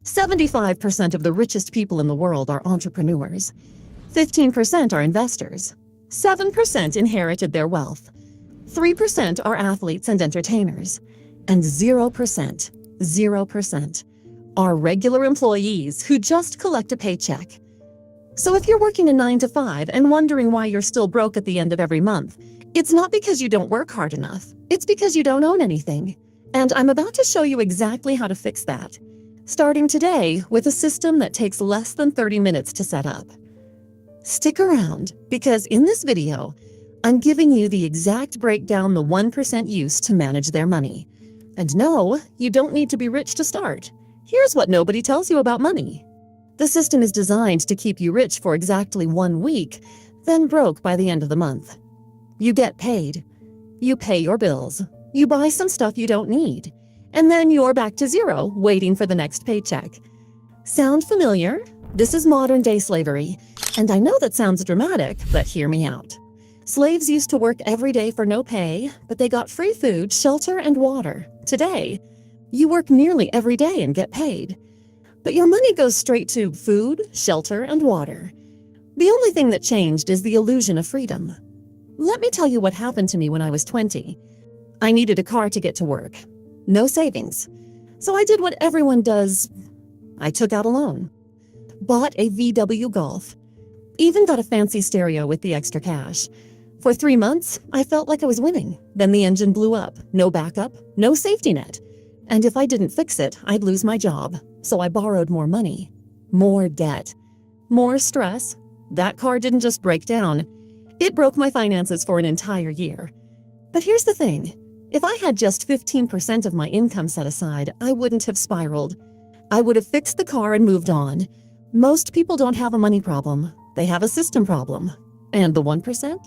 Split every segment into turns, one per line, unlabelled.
75% of the richest people in the world are entrepreneurs. 15% are investors. 7% inherited their wealth. 3% are athletes and entertainers. And 0% are regular employees who just collect a paycheck. So if you're working a 9 to 5 and wondering why you're still broke at the end of every month, it's not because you don't work hard enough. It's because you don't own anything. And I'm about to show you exactly how to fix that, starting today with a system that takes less than 30 minutes to set up. Stick around, because in this video, I'm giving you the exact breakdown the 1% use to manage their money. And no, you don't need to be rich to start. Here's what nobody tells you about money. The system is designed to keep you rich for exactly 1 week, then broke by the end of the month. You get paid. You pay your bills. You buy some stuff you don't need. And then you're back to zero, waiting for the next paycheck. Sound familiar? This is modern-day slavery. And I know that sounds dramatic, but hear me out. Slaves used to work every day for no pay, but they got free food, shelter, and water. Today, you work nearly every day and get paid. But your money goes straight to food, shelter, and water. The only thing that changed is the illusion of freedom. Let me tell you what happened to me when I was 20. I needed a car to get to work. No savings. So I did what everyone does. I took out a loan. Bought a VW Golf. Even got a fancy stereo with the extra cash. For 3 months, I felt like I was winning. Then the engine blew up. No backup, no safety net. And if I didn't fix it, I'd lose my job. So I borrowed more money, more debt, more stress. That car didn't just break down. It broke my finances for an entire year. But here's the thing. If I had just 15% of my income set aside, I wouldn't have spiraled. I would have fixed the car and moved on. Most people don't have a money problem. They have a system problem. And the 1%?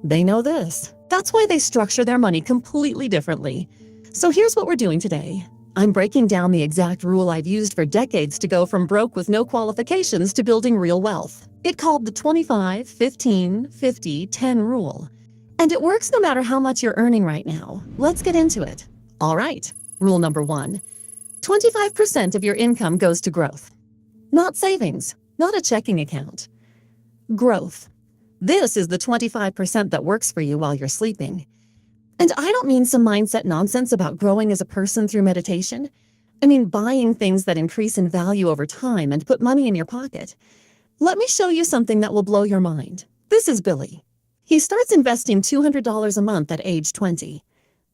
They know this. That's why they structure their money completely differently. So here's what we're doing today. I'm breaking down the exact rule I've used for decades to go from broke with no qualifications to building real wealth. It's called the 25, 15, 50, 10 rule. And it works no matter how much you're earning right now. Let's get into it. All right, rule number 1. 25% of your income goes to growth. Not savings, not a checking account. Growth. This is the 25% that works for you while you're sleeping. And I don't mean some mindset nonsense about growing as a person through meditation. I mean buying things that increase in value over time and put money in your pocket. Let me show you something that will blow your mind. This is Billy. He starts investing $200 a month at age 20.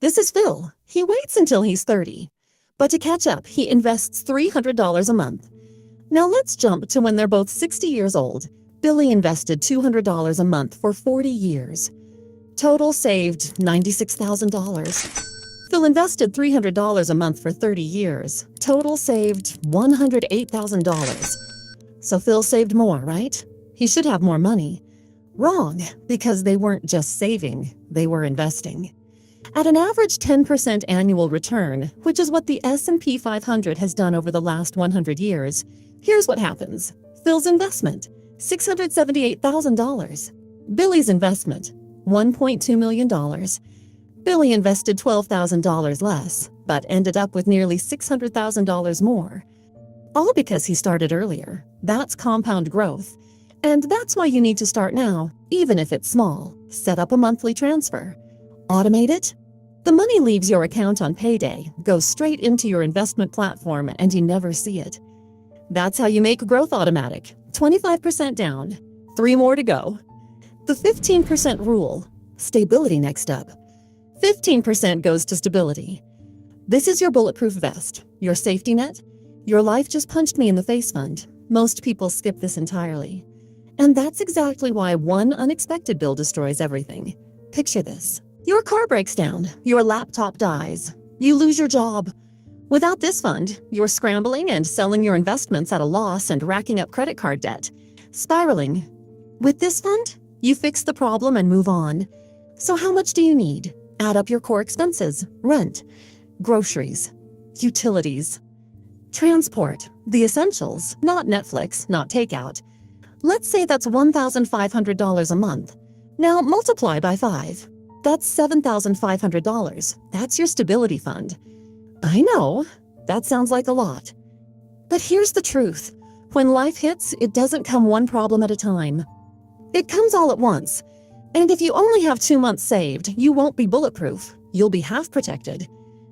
This is Phil. He waits until he's 30. But to catch up, he invests $300 a month. Now let's jump to when they're both 60 years old. Billy invested $200 a month for 40 years. Total saved $96,000. Phil invested $300 a month for 30 years. Total saved $108,000. So Phil saved more, right? He should have more money. Wrong, because they weren't just saving, they were investing. At an average 10% annual return, which is what the S&P 500 has done over the last 100 years, here's what happens. Phil's investment, $678,000. Billy's investment, $1.2 million. Billy invested $12,000 less, but ended up with nearly $600,000 more. All because he started earlier. That's compound growth. And that's why you need to start now, even if it's small. Set up a monthly transfer. Automate it. The money leaves your account on payday, goes straight into your investment platform, and you never see it. That's how you make growth automatic. 25% down. 3 more to go. The 15% rule. Stability next up. 15% goes to stability. This is your bulletproof vest, your safety net, your life just punched me in the face fund. Most people skip this entirely. And that's exactly why one unexpected bill destroys everything. Picture this. Your car breaks down, your laptop dies, you lose your job. Without this fund, you're scrambling and selling your investments at a loss and racking up credit card debt, spiraling. With this fund, you fix the problem and move on. So how much do you need? Add up your core expenses, rent, groceries, utilities, transport, the essentials, not Netflix, not takeout. Let's say that's $1,500 a month. Now multiply by 5. That's $7,500. That's your stability fund. I know, that sounds like a lot. But here's the truth. When life hits, it doesn't come one problem at a time. It comes all at once. And if you only have 2 months saved, you won't be bulletproof. You'll be half protected.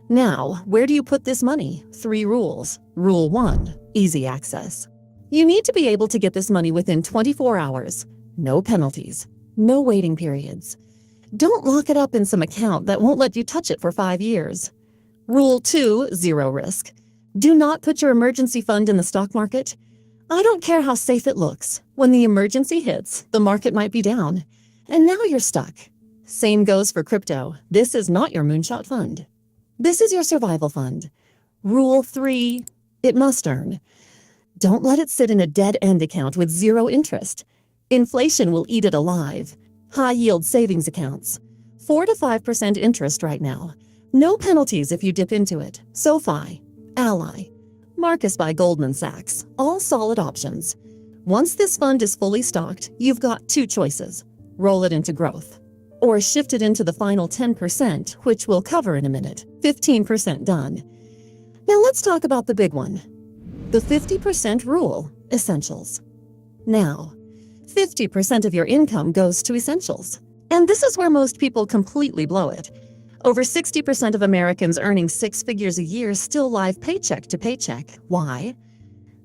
Now, where do you put this money? 3 rules. Rule 1, easy access. You need to be able to get this money within 24 hours. No penalties. No waiting periods. Don't lock it up in some account that won't let you touch it for 5 years. Rule 2, zero risk. Do not put your emergency fund in the stock market. I don't care how safe it looks. When the emergency hits, the market might be down. And now you're stuck. Same goes for crypto. This is not your moonshot fund. This is your survival fund. Rule 3, it must earn. Don't let it sit in a dead-end account with 0 interest. Inflation will eat it alive. High-yield savings accounts. 4 to 5% interest right now. No penalties if you dip into it. SoFi, Ally, Marcus by Goldman Sachs, all solid options. Once this fund is fully stocked, you've got 2 choices. Roll it into growth, or shift it into the final 10%, which we'll cover in a minute. 15% done. Now let's talk about the big one. The 50% rule, essentials. Now, 50% of your income goes to essentials. And this is where most people completely blow it. Over 60% of Americans earning 6 figures a year still live paycheck to paycheck. Why?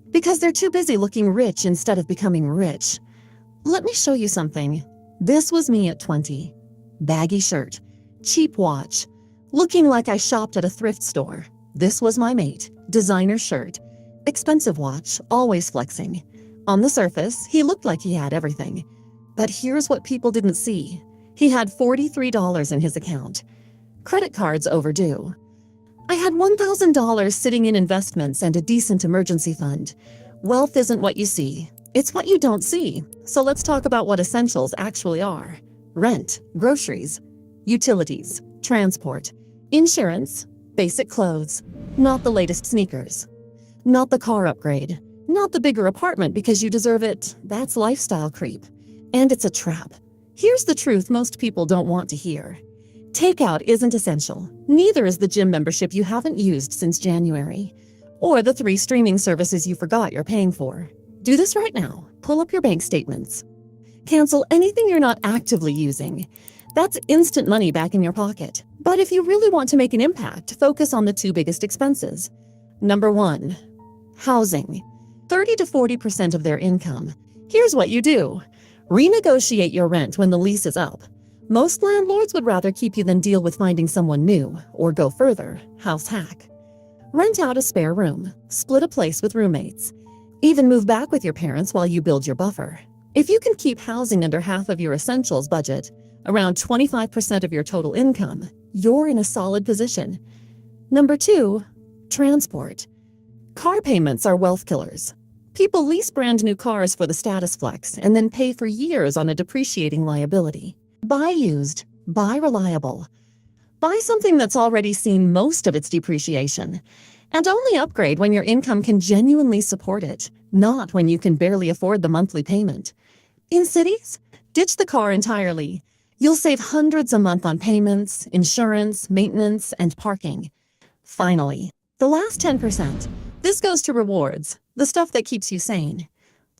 Because they're too busy looking rich instead of becoming rich. Let me show you something. This was me at 20. Baggy shirt, cheap watch, looking like I shopped at a thrift store. This was my mate, designer shirt, expensive watch, always flexing. On the surface, he looked like he had everything. But here's what people didn't see. He had $43 in his account. Credit cards overdue. I had $1,000 sitting in investments and a decent emergency fund. Wealth isn't what you see. It's what you don't see. So let's talk about what essentials actually are. Rent, groceries, utilities, transport, insurance, basic clothes, not the latest sneakers, not the car upgrade, not the bigger apartment because you deserve it. That's lifestyle creep. And it's a trap. Here's the truth most people don't want to hear. Takeout isn't essential. Neither is the gym membership you haven't used since January, or the 3 streaming services you forgot you're paying for. Do this right now. Pull up your bank statements. Cancel anything you're not actively using. That's instant money back in your pocket. But if you really want to make an impact, focus on the 2 biggest expenses. Number 1, housing. 30 to 40% of their income. Here's what you do. Renegotiate your rent when the lease is up. Most landlords would rather keep you than deal with finding someone new, or go further, house hack. Rent out a spare room, split a place with roommates. Even move back with your parents while you build your buffer. If you can keep housing under half of your essentials budget, around 25% of your total income, you're in a solid position. Number 2, transport. Car payments are wealth killers. People lease brand new cars for the status flex and then pay for years on a depreciating liability. Buy used, buy reliable. Buy something that's already seen most of its depreciation. And only upgrade when your income can genuinely support it, not when you can barely afford the monthly payment. In cities, ditch the car entirely. You'll save hundreds a month on payments, insurance, maintenance, and parking. Finally, the last 10%. This goes to rewards, the stuff that keeps you sane.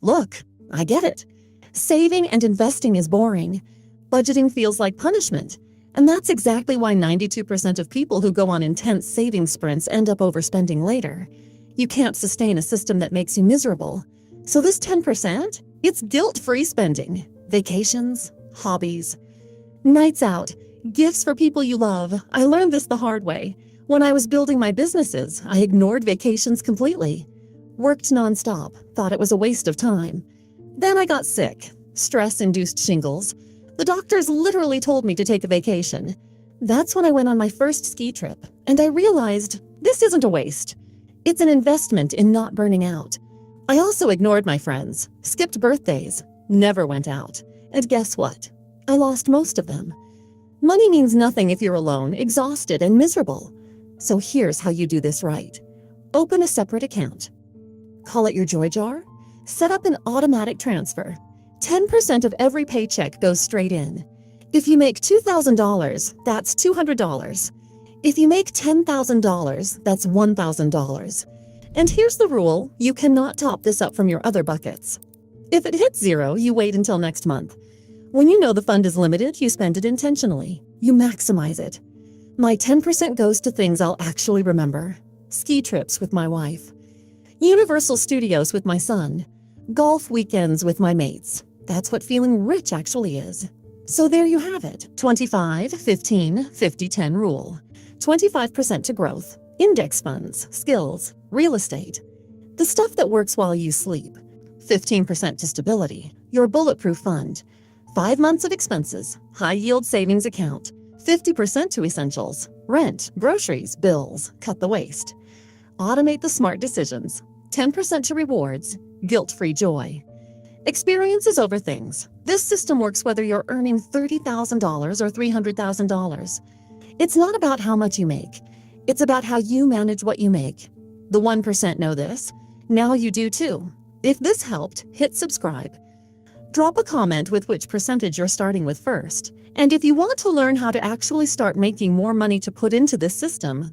Look, I get it. Saving and investing is boring. Budgeting feels like punishment. And that's exactly why 92% of people who go on intense saving sprints end up overspending later. You can't sustain a system that makes you miserable. So this 10%, it's guilt-free spending. Vacations, hobbies, nights out, gifts for people you love. I learned this the hard way. When I was building my businesses, I ignored vacations completely. Worked nonstop, thought it was a waste of time. Then I got sick, stress-induced shingles. The doctors literally told me to take a vacation. That's when I went on my first ski trip, and I realized this isn't a waste. It's an investment in not burning out. I also ignored my friends, skipped birthdays, never went out. And guess what? I lost most of them. Money means nothing if you're alone, exhausted, and miserable. So here's how you do this right. Open a separate account. Call it your joy jar. Set up an automatic transfer. 10% of every paycheck goes straight in. If you make $2,000, that's $200. If you make $10,000, that's $1,000. And here's the rule, you cannot top this up from your other buckets. If it hits zero, you wait until next month. When you know the fund is limited, you spend it intentionally. You maximize it. My 10% goes to things I'll actually remember. Ski trips with my wife. Universal Studios with my son. Golf weekends with my mates. That's what feeling rich actually is. So there you have it. 25, 15, 50, 10 rule. 25% to growth, index funds, skills, real estate. The stuff that works while you sleep. 15% to stability, your bulletproof fund. 5 months of expenses, high-yield savings account. 50% to essentials, rent, groceries, bills, cut the waste. Automate the smart decisions. 10% to rewards, guilt-free joy. Experiences over things. This system works whether you're earning $30,000 or $300,000. It's not about how much you make. It's about how you manage what you make. The 1% know this. Now you do too. If this helped, hit subscribe. Drop a comment with which percentage you're starting with first. And if you want to learn how to actually start making more money to put into this system,